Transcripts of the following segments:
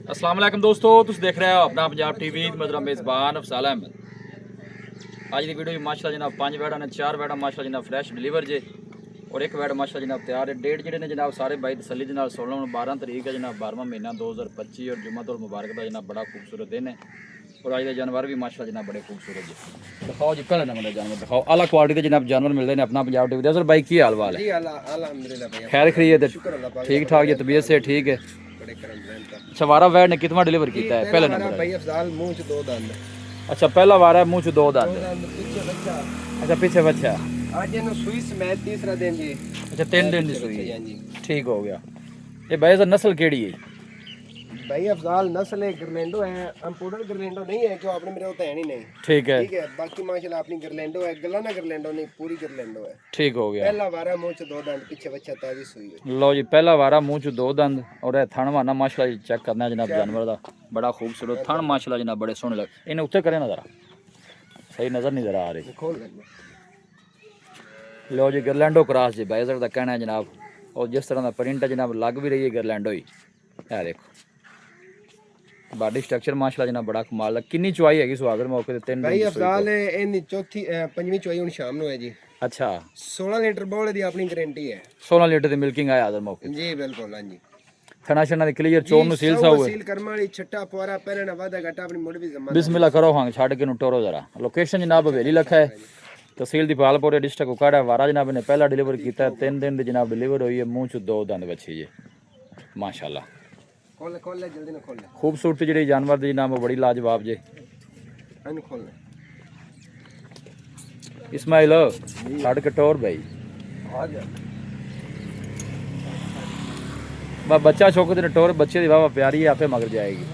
अस्सलाम वालेकुम दोस्तों, तुम देख रहे हो अपना पंजाब टीवी। मेरा मेज़बान अफसाल अहमद। अज की वीडियो माशाल्लाह जनाब 5 वैड़ा ने 4 वैड़ा माशाल्लाह जनाब फ्रैश डिलीवर जे और एक वैड़ माशाल्लाह जनाब तैयार है। डेट जे ने जनाब सारे भाई तसल्ली के नाल 12 तरीक है जनाब 12वां महीना 2025 और जुम्मतुल मुबारक का जनाब बड़ा खूबसूरत दिन है। और अज के जानवर भी माशाल्लाह जनाब बड़े खूबसूरत है। दिखाओ जी पहले नंबर जानवर दिखाओ, आला क्वालिटी के जनाब जानवर मिलते हैं अपना पंजाब टीवी। असल भाई की हाल वाल है? खैर खरीद ठीक ठाक जी, तबीयत से ठीक है। अच्छा, वारा वैड ने कितना डिलीवर किया है? पहले नंबर भाई अफजाल मुंह च दो दंद। अच्छा, पहला वारा है मुंह च दो दंद। पीछे बच्चा। अच्छा, पीछे बच्चा। आज इन्हों सुई समेत तीसरा दिन जी। अच्छा, 3 दिन की सुई है। जी ठीक हो गया। ये भाई सर नस्ल केड़ी है? भाई अफजाल नस्ल है गरलैंडो है, इंपोर्टेड गरलैंडो नहीं है क्यों अपने मेरे होता है नहीं। ठीक है ठीक है, बाकी माशाल्लाह अपनी गरलैंडो है, गलाना गरलैंडो नहीं पूरी गरलैंडो है। ठीक हो गया। पहला वारा मुंह च दो दंद, पीछे बच्चा ताजी सुई है। लो जी, पहला वारा मुंह च दो दंद और ये थन वाना माशाल्लाह जी चेक करना है जनाब जानवर दा। बड़ा खूबसूरत थन माशाल्लाह जनाब, बड़े सोहने लग। इन्हें उत्ते करे ना जरा, सही नजर नहीं जरा आ रही। खोल लेना। लो जी, गरलैंडो क्रॉस जी बाइजर का कहना है जनाब। और जिस तरह का प्रिंट है जनाब लग भी रही है गरलैंडो ही। है देखो बॉडी स्ट्रक्चर माशाल्लाह जनाब बड़ा कमाल है। कितनी चुआई हैगी सुहागर मौके ते? 3 भाई दिन अफजाल इन्नी चौथी पंजवीं चौई हुन शाम नु है जी। अच्छा, 16 लीटर बोले दी अपनी गारंटी है। 16 लीटर की मिल्किंग आया आदर मौके जी बिल्कुल हां जी। थना शना क्लियर चोन नु सील सा हुए। सील करम वाली छट्टा पोरा पहले ना वादा घटा अपनी मुड़ भी जमा। बिस्मिल्लाह करो हां छड़ के नु टोरो जरा। लोकेशन जनाब हवेली लखा है, तहसील दीपालपुर डिस्ट्रिक्ट उकाड़ा। वारा जनाब ने पहला डिलीवर किया 3 दिन दी जनाब डिलीवर हुई है। मुंह च दो दंद बच्ची जी माशाल्लाह। खोल खोल ले जल्दी ना खोल ले। खूबसूरती जी जानवर दी जनाब बड़ी लाजवाब जी। अन खोल ले इस्माइल छड़ के टोर भाई आ जा। बा बच्चा छोक ते टोर बच्चे दी वावा प्यारी है, आपे मगर जाएगी।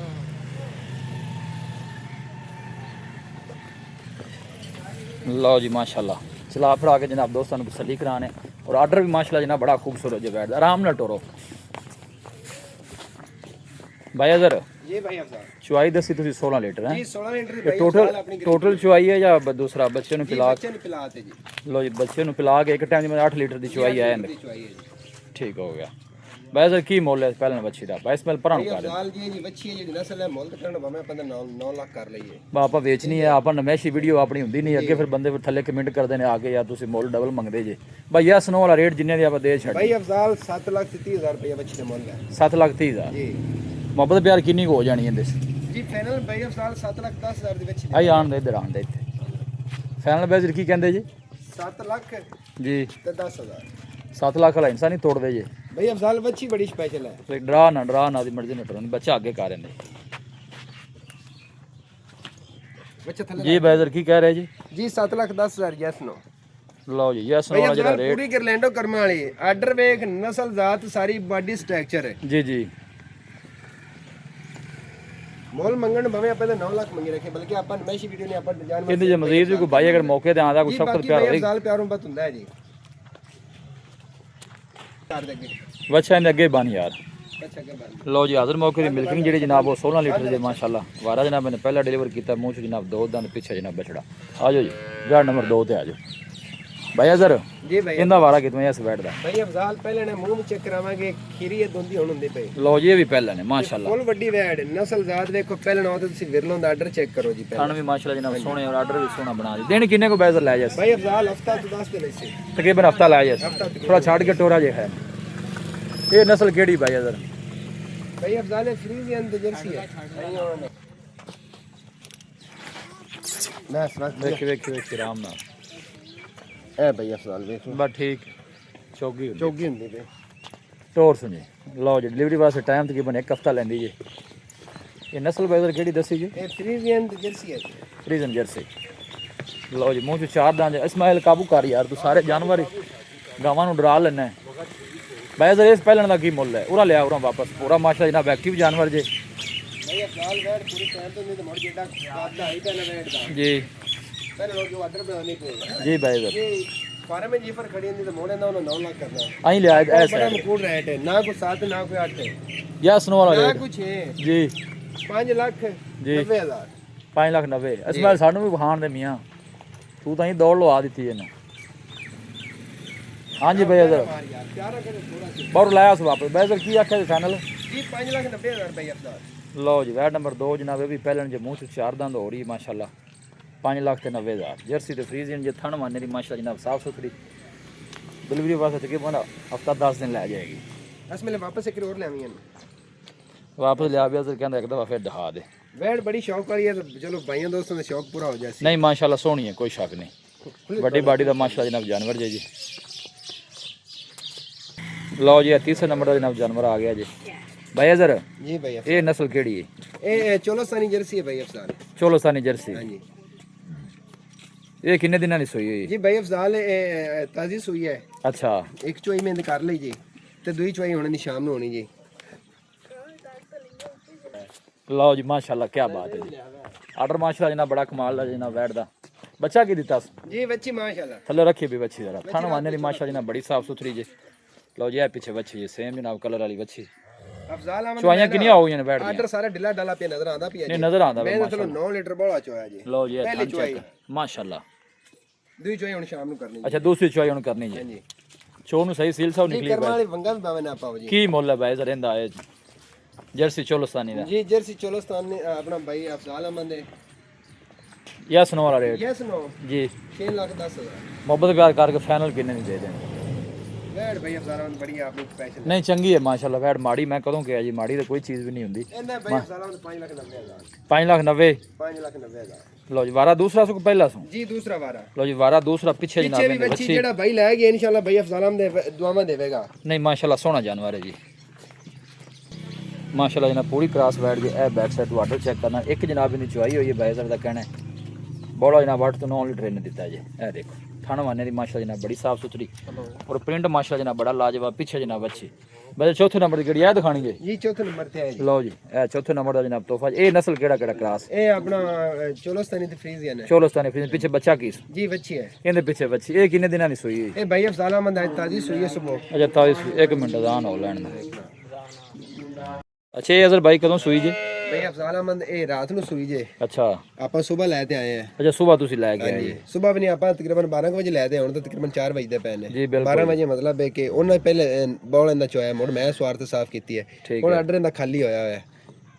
लो जी माशाल्लाह, चला फड़ा के जनाब दोस्तों को तसल्ली कराने। और आर्डर भी माशाल्लाह जनाब बड़ा खूबसूरत जो बैठ आराम ना टोरो भाई। अगर ये भाई अफजाल चुआई दसी तुसी 16 लीटर है जी 16 लीटर ये भाई टोटल अफजाल अपनी टोटल चुआई है या दूसरा बच्चे नु पिला? बच्चे ने पिलाते जी। लो जी, बच्चे नु पिला के एक टाइम में 8 लीटर दी चुआई है। दी चुआई है जी। ठीक हो गया। भाई सर की मोल है पहले बच्ची दा? भाई इसमें परान भाई कर अफजाल जी जी बच्ची है जी नस्ल है मोल करना भाਵੇਂ ਆਪਾਂ 9 ਲੱਖ ਕਰ ਲਈਏ। बापा बेचनी है आप नमैशी वीडियो अपनी हुंदी नहीं अगे, फिर बंदे थल्ले कमेंट करते हैं आके यार तुसी मोल डबल मंगदे जे। भाई यह स्नो वाला रेट जिन्ने दी आप दे छड़। भाई अफजाल 7,30,000 रुपया बच्ची ਦਾ ਮੁੱਲ ਹੈ। 7,30,000 जी मोहब्बत प्यार किन्नी हो जानी है इस? जी फाइनल भाई अफजाल 7,10,000 ਦੀ ਬੱਚੀ आई आन दे इधर आन दे इत्थे फाइनल बेजर की कहंदे जी? 7 ਲੱਖ जी ਤੇ 10,000 7 लाख वाला इंसान ही तोड़ दे जे। भाई अफजाल बच्ची बड़ी स्पेशल है। तो डरा ना दी मर्जी ने टरन बच्चा आगे कर रहे बच्चा थल्ले जी। बेजर की कह रहे जी? जी 7,10,000 यस नो। लो जी, यस नो भाई वाला जरा अफजाल रेट पूरी गरलैंडो कर्मा वाली आर्डर वेख नस्ल जात सारी बॉडी स्ट्रक्चर है। जी जी। मोल मंगण भवे ਆਪਾਂ ਤਾਂ 9 ਲੱਖ ਮੰਗੀ ਰੱਖੇ ਬਲਕਿ ਆਪਾਂ ਨਮੈਸ਼ੀ ਵੀਡੀਓ ਨੇ ਆਪਾਂ ਜਾਨ कितनी जे मजीद भी कोई भाई अगर मौके ते आंदा कोई शौकत प्यार होई साल प्यारों बात ਹੁੰਦਾ ਹੈ ਜੀ। ਕਰ ਦੇ ਅੱਗੇ बच्चा इनके अगे बन यार। ਅੱਛਾ ਅੱਗੇ ਬੰਦ। लो जी, हाजिर मौके की मिल्किंग जी जनाब वो 16 लीटर जी माशाल्लाह। वारा जनाब ने पहला डिलीवर किया मुंह च जनाब दो दंद पीछे जनाब बछड़ा। आ जाओ जी गाड़ नंबर 2 ते आ जाओ भाई। अजर जी भाई इंदा वारा कितना इस बैठ दा? भाई अफजाल ਪਹਿਲੇ ਨੇ ਮੂੰਹ ਚੈੱਕ ਕਰਾਵਾਂਗੇ ਖੀਰੀ ਇਹ ਦੋਂਦੀ ਹੁਣ ਹੁੰਦੇ ਪਏ। लो जी, ये भी पहले ने माशाल्लाह। ਫੁੱਲ ਵੱਡੀ ਵੈੜ ਨਸਲ ਜ਼ਾਤ ਵੇਖੋ ਪਹਿਲੇ ਨਾ ਤੁਸੀਂ ਵਿਰਲੋਂ ਦਾ ਆਰਡਰ ਚੈੱਕ ਕਰੋ ਜੀ ਪਹਿਲੇ। खान भी माशाल्लाह जनाब सोने और आर्डर भी सोना बना दी। दिन किन्ने को बेजर लै जाए? भाई अफजाल हफ्ता तो 10 दिन से तकरीबन हफ्ता लै जाए, थोड़ा छाड़ के टोरा जे है। ये नस्ल केड़ी भाई अजर? भाई अफजाल फ्रीजियन द जर्सी है। बस बस देख देख देख आराम ना ए भाई अफजाल देखो बस ठीक चौकी होंदी। चौकी ਹੁੰਦੀ ਪਈ। टोर सुनी लो जी, डिलीवरी वास्ते टाइम तकरीबन 1 हफ्ता लेंदी जी। ये नस्ल बेजर केड़ी दसी जी? ਇਹ फ्रीजियन द जर्सी है। फ्रीजन जर्सी। लो जी, मुंह च 4 दांत। इस्माइल काबू कर यार, तू सारे जानवर ही गावां नु डरा लेना है। बेजर इस पहले दा की मुੱਲ है? उरा लिया उरा वापस पूरा माशाल्लाह जनाब एक्टिव जानवर जे। भाई अफजाल वैड पूरी टाइम तो नहीं तो मोड़ जेटा कादा है ना वैड दा जी पहले लोग जो आर्डर बनाने पे जी बेजर ये फार्म में जीफर खड़ी होंदी तो मोड़े ना उन्हें 9 लाख करना है। आई लिया बड़ा ऐसा मुकुट रेट है ना कोई 7 ना कोई 8 है या स्नो वाला ना रेट कुछ है। जी 5 लाख जी 90,000 5,90,000। इस्माइल सानू भी बहान दे मियां तू तां ही दौड़ लवा दी इन्हें। हाँ जी भैया सर मार यार प्यारा करे थोड़ा सी बहुत लाया उस वापस भैया सर की आख्या जी फाइनल जी 5,90,000 रुपए अफजाल। लो जी वैट नंबर 2 जनाब भी पहले जो मुँह से 4 दंद हो रही माशाल्लाह 5,90,000 जर्सी तो फ्रीजियन जो थन मारने की माशा जनाब साफ सुथरी डिलीवरी वास्ते तकरीबन हफ्ता 10 दिन लै जाएगी। बस मेरे वापस एक और ले आवी वापस लिया भैया सर कहता एक दफ़ा फिर दिखा दे वैट बड़ी शौक वाली है तो चलो भाइयों दोस्तों का शौक पूरा हो जाए। नहीं माशाल्लाह सोहनी है कोई शक नहीं बड़ी बाडी का माशाल्लाह जनाब जानवर जी लो जी तीसरे नंबर का जनाब जानवर आ गया जी भैया सर जी भैया ये नस्ल केड़ी है ए चोलोस्तानी जर्सी है भाई अफजाल। चोलोस्तानी जर्सी हाँ जी ये किन्ने दिनों की सोई हुई जी भाई अफजाल ताजी सुई है। अच्छा एक चोई में कर ली जी ते दूई चोई होने दी शाम ਨੂੰ होनी जी। लो जी माशाल्लाह क्या बात है जी आर्डर माशाल्लाह जनाब बड़ा कमाल है जनाब वैट दा बच्चा की दिता जी बच्ची माशाल्लाह थल्ले रखी भी बच्ची जरा थाना मारने की माशाल्लाह जनाब बड़ी साफ सुथरी जी। लो जी पीछे बच्ची जी सेम जनाब कलर वाली बच्ची अफजाल अहमद चुआइयां किनियां हो गई बैठ आर्डर सारा ढिला ढाला पे नजर आंदा पिया नहीं जी। नजर आंदा मैं चलो 9 लीटर बोला चोया जी। लो जी पहली थान चुआई चेक माशाल्लाह दूई चोई हुन शाम ਨੂੰ करनी अच्छा दूसरी चुआई हुन करनी हां जी जी चो नु सही सील साहब जी निकली करम वाली वंगा भी पावे ना पाओ जी। की मोल है भाई जरा इंदा है जर्सी चोलोस्तानी दा जी जर्सी चोलोस्तान ने अपना भाई अफजाल अहमद है यस नो वाला रेट यस नो जी 6,10,000 मोहब्बत प्यार करके फाइनल किन्ने नहीं दे देंगे वैट भाई अफजाल अहमद बढ़िया अपनी स्पेशल नहीं चंगी है माशाल्लाह वैट माड़ी मैं कदों किया जी माड़ी तो कोई चीज़ भी नहीं होंगी ਇਹਨੇ ਭਾਈ ਅਫਜ਼ਾਲ ਅਹਿਮਦ 5,90,000 5,90,000 5,90,000 लो जी वारा दूसरा सो पहला सो ਜੀ ਦੂਸਰਾ ਵਾਰਾ लो जी वारा दूसरा पीछे जनाब ਪਿੱਛੇ ਵੀ इन्हें ਬੱਚੀ बच्ची ਜਿਹੜਾ ਭਾਈ ਲੈ ਗਿਆ ਇਨਸ਼ਾਅੱਲਾ ਭਾਈ ਅਫਜ਼ਾਲ ਅਹਿਮਦ ਦੇ ਦੁਆਵਾਂ ਦੇਵੇਗਾ। नहीं माशाल्लाह सोहना जानवर है जी माशाल्लाह जनाब पूरी क्रॉस बैठ गई ए बैक साइड वाटर चेक करना एक जनाब इन्हें चुआई हुई है भाई साहब का कहना है बड़ा जनाब 8 तो 9 लीटर इन्हें दिता जी ए देखो थाना मारने की माशाल्लाह जनाब बड़ी साफ सुथरी और प्रिंट माशाल्लाह जनाब बड़ा लाजवाब पीछे जनाब अच्छी बस चौथे नंबर की गड़ी है दिखानी जी ਜੀ ਚੌਥੇ ਨੰਬਰ ਤੇ ਹੈ ਜੀ। लो जी ए चौथे नंबर का जनाब तोहफा ए नस्ल केड़ा केड़ा क्रॉस ਇਹ ਆਪਣਾ ਚੋਲੋਸਤਾਨੀ ਤੇ ਫਰੀਜ਼ੀਅਨ ਹੈ चोलोस्तानी पीछे बच्चा की ਜੀ ਬੱਚੀ ਹੈ। इनके पीछे बच्ची ये किन्ने दिनों की सोई हुई ਇਹ ਭਾਈ ਅਫਜ਼ਾਲ ਅਹਿਮਦ ਅੱਜ ਤਾਜੀ ਸੂਈ ਹੈ ਸਵੇਰ। अच्छा ताईस एक मिनट दान हो लैन अच्छा ये अजर भाई कदों सुई जी ਭਾਈ ਅਫਜ਼ਾਲ ਅਹਿਮਦ ਇਹ ਰਾਤ ਨੂੰ ਸੂਈ ਜੇ अच्छा ਆਪਾਂ ਸਵੇਰ ਲੈ ਤੇ ਆਏ ਆ। अच्छा सुबह तुसी लै के आए ਹਾਂਜੀ जी ਸਵੇਰ ਵੀ ਨਹੀਂ ਆਪਾਂ ਤਕਰੀਬਨ 12 ਵਜੇ ਲੈ ਤੇ ਹੁਣ ਤਾਂ ਤਕਰੀਬਨ 4 ਵਜੇ ਦੇ ਪਏ ਨੇ। जी बिल्कुल 12 ਵਜੇ ਮਤਲਬ ਹੈ ਕਿ ਉਹਨਾਂ ਪਹਿਲੇ ਬੌਲ ਇਹਦਾ ਚੋਇਆ ਮੁੜ ਮੈਂ ਸਵਾਰ ਤੇ ਸਾਫ਼ ਕੀਤੀ ਹੈ ठीक ਹੁਣ है ਆਰਡਰ ਇਹਦਾ ਖਾਲੀ ਹੋਇਆ ਹੋਇਆ ਹੈ।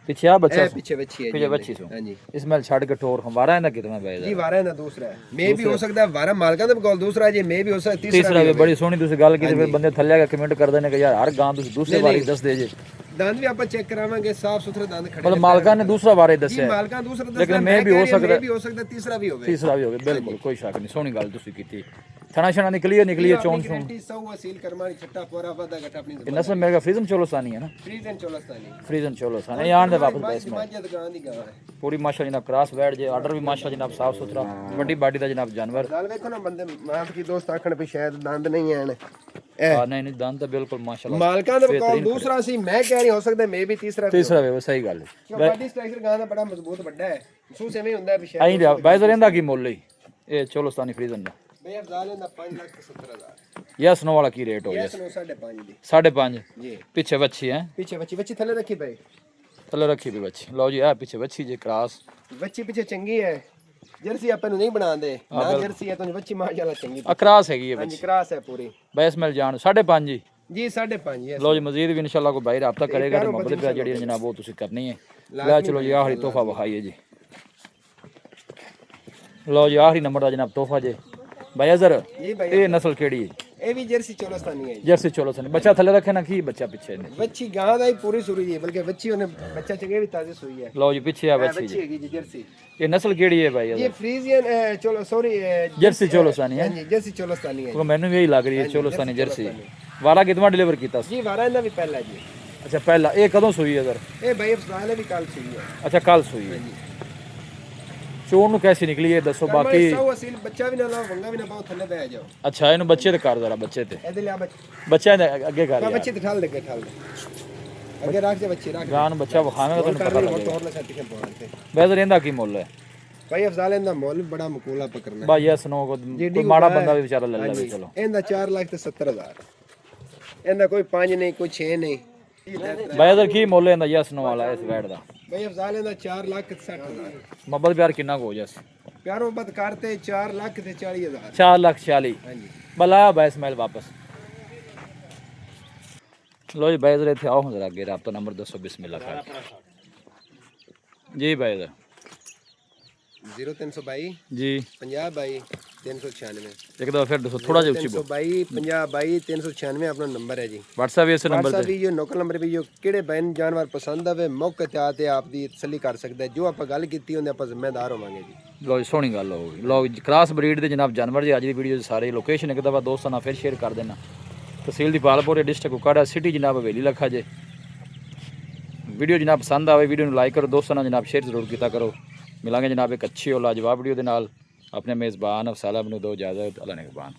पीछे आ बच्चा ਇਹ ਪਿੱਛੇ ਬੱਚੀ ਹੈ पीछे बच्ची सो ਹਾਂਜੀ इसमें छड़ के टोर हमारा है ना कितना ਜੀ भाई ਵਾਰਾ ਇਹਦਾ ਦੂਸਰਾ ਹੈ ਮੇ ਵੀ ਹੋ ਸਕਦਾ ਹੈ ਵਾਰਾ ਮਾਲਕਾਂ ਦੇ ਕੋਲ ਦੂਸਰਾ ਜੇ ਮੇ ਵੀ ਹੋ ਸਕਦਾ तीसरा भी बड़ी सोहनी तुसी गल की फिर बंदे थल्ले के कमेंट कर देने कि यार हर गां तुसी दूसरे बारी दस दे जे ਦੰਦ ਵੀ ਆਪਾਂ ਚੈੱਕ ਕਰਾਵਾਂਗੇ ਸਾਫ਼ ਸੁਥਰੇ ਦੰਦ ਖੜੇ मतलब मालका ने दूसरा बारे ਜੀ दस्या ਮਾਲਕਾਂ ਦੂਸਰਾ ਦੱਸਦਾ लेकिन मैं भी हो सकता ਵੀ ਹੋ ਸਕਦਾ ਤੀਸਰਾ ਵੀ ਹੋਵੇ। तीसरा भी हो गया बिल्कुल कोई शक नहीं सोहनी गल तुसी कीती थना शना निकली है चोन सुन ਗਾरंटी 100 ਵਸੀਲ ਕਰਮਾਣੀ ਛੱਟਾ ਪੋਰਾ ਵਾਦਾ ਘਟਾ ਆਪਣੀ ये नस्ल मेरे का फ्रीजन चोलोस्तानी है ना ਫਰੀਜ਼ਨ ਚੋਲਸਤਾਨੀ फ्रीजन चोलोस्तानी ये आने दे वापस बैस में ਮੱਝ ਦੁਕਾਨ ਦੀ ਗਾਂ ਹੈ। पूरी माशा जनाब क्रॉस बैठ जे आर्डर भी माशा जनाब साफ सुथरा बड़ी बाडी दा जनाब जानवर ਨਾਲ ਵੇਖੋ ਨਾ ਬੰਦੇ ਮਾਫ ਕੀ ਦੋਸਤ ਆਖਣ ਵੀ ਸ਼ਾਇਦ ਦੰਦ ਨਹੀਂ ਆਣ नहीं नहीं दान तो बिल्कुल माशाल्लाह ਮਾਲਕਾਂ ਦੇ ਕੋਲ ਦੂਸਰਾ ਸੀ ਮੈਂ ਕਹਿ ਰਹੀ ਹੋ ਸਕਦਾ ਮੇ ਵੀ ਤੀਸਰਾ ਵੀ तीसरा वे सही गल है ਕਿਉਂ ਬਾਡੀ ਸਟ੍ਰਕਚਰ ਗਾਂ ਦਾ ਬੜਾ ਮਜ਼ਬੂਤ ਵੱਡਾ ਹੈ ਮਹਿਸੂਸ ਐਵੇਂ ਹੁੰਦਾ ਵੀ ਸ਼ਾਇਦ आई दे बाइजर इंदा की मोल लई ए चोलोस्तानी फ्रीजन दा ਬਈ ਅਫਜ਼ਾਲ ਇਹਦਾ 5,70,000 यस नो वाला की रेट हो गया ਇਸ ਨੂੰ 5.5 ਦੀ 5.5 ਜੀ पीछे बच्ची है ਪਿੱਛੇ ਬੱਚੀ ਥੱਲੇ ਰੱਖੀ ਬਈ थल्ले रखी भी बच्ची लो जी आ पीछे बच्ची जे क्रॉस ਬੱਚੀ ਪਿੱਛੇ ਚੰਗੀ ਹੈ ਜਰਸੀ ਆਪਾਂ ਨੂੰ ਨਹੀਂ ਬਣਾਉਂਦੇ ਨਾ ਜਰਸੀ ਹੈ ਤਾਂ ਬੱਚੀ ਮਾਸ਼ਾਅੱਲਾ ਚੰਗੀ आ क्रॉस हैगी है ਹਾਂਜੀ बच्ची ਕਰਾਸ ਹੈ ਪੂਰੀ बैस मिल जान 5.5 जी ਜੀ 5.5 ਹੈ लो जी मजीद भी इंशाल्लाह कोई भाई रब्ता करेगा तो मोहब्बत पे जड़ी जनाब वो तुसी करनी है ला चलो जी आखिरी तोहफा बखाइए जी लो जी आखिरी नंबर दा जनाब तोहफा जे भाई अजर ਜੀ ਭਾਈ ये नस्ल केड़ी है ਇਹ ਵੀ ਜਰਸੀ ਚੋਲਸਤਾਨੀ ਹੈ ਜੀ। जर्सी चोलोस्तानी बच्चा थल्ले रखे ना की बच्चा पीछे ने ਬੱਚੀ ਗਾਂ ਦਾ ਹੀ ਪੂਰੀ ਸੂਰੀ ਹੈ ਬਲਕਿ ਬੱਚੀ ਉਹਨੇ ਬੱਚਾ ਚੰਗੇ ਵੀ ਤਾਜ਼ੀ ਸੂਈ ਹੈ। लो जी पीछे आ बच्ची ਬੱਚੀ ਹੈਗੀ ਜੀ ਜਰਸੀ ये नस्ल केड़ी है भाई ये फ्रीजियन चलो सॉरी जर्सी चोलोस्तानी है जी जर्सी चोलोस्तानी है क्योंकि मैंने भी यही लग रही है चोलोस्तानी जर्सी वाला कितना डिलीवर किया जी वारा इन्हें भी पहला जी अच्छा पहला ये कदों सुई है सर ये भाई अफसाल है भी कल सुई है अच्छा कल सुई है चोर नु कैसी निकली है दसो बाकी सौ असील बच्चा भी ना लाओ वंगा भी ना पाओ थल्ले पे आ जाओ अच्छा इनु बच्चे ते कर जरा बच्चे ते ए ले आ बच्चा ने आगे कर यार बच्चे ते ठाल दे आगे रख दे बच्चे रख गान बच्चा वखावेगा तो पता लगेगा और लगा टिकन पवाते वैसे रेंदा की मोल है भाई अफजाल इंदा मोल भी बड़ा मकूला पकड़ना भाई ये सुनो कोई माड़ा बंदा भी बेचारा ले ले चलो इंदा 4,70,000 इंदा कोई 5 नहीं कोई 6 नहीं भाई इधर की मोल है ये सुनो वाला इस बैठ दा भाई अफजाल इंदा 4,60,000 मोहब्बत प्यार कितना को हो जस प्यारो बद करते 4,40,000 4,40,000 हां जी भला बैस महल वापस लो जी भाई जरा इतने आओ जरा अगे रबता नंबर दसो बिस्मिल्लाह कर जी भाई जरा 0322 जी 50 396 एक दफ़ा फिर दसो थोड़ा जिहा उच्ची बोल 322 50 396 अपना नंबर है जी। व्हाट्सएप भी इस नंबर WhatsApp ते ਵੀ ਜੋ ਨੋਕਲ ਨੰਬਰ ਵੀ ਜੋ ਕਿਹੜੇ ਬੈਨ ਜਾਨਵਰ ਪਸੰਦ ਆਵੇ ਮੌਕੇ ਤੇ ਆ ਤੇ ਆਪ ਦੀ ਤਸੱਲੀ ਕਰ ਸਕਦਾ ਹੈ। ਜੋ ਆਪਾਂ ਗੱਲ ਕੀਤੀ ਉਹਦੇ ਆਪਾਂ ਜ਼ਿੰਮੇਦਾਰ ਹੋਵਾਂਗੇ ਜੀ। लो जी सोहनी गल हो गई लो जी क्रास ब्रीड के जनाब जानवर जी अज की वीडियो सारी लोकेशन एक दफ़ा दोस्तों नाल फिर शेयर कर देना। तहसील दीपालपुर डिस्ट्रिक्ट कुकाड़ा सिटी जनाब हवेली लखा जे। वीडियो जनाब पसंद आए वीडियो लाइक करो दोस्तों नाल जनाब शेयर जरूर किया करो। मिलांगे जनाब एक अच्छी और लाजवाब वीडियो के नाल। अपने मेज़बान अफसाल अहमद दो इजाज़त अल्लाह निगहबान।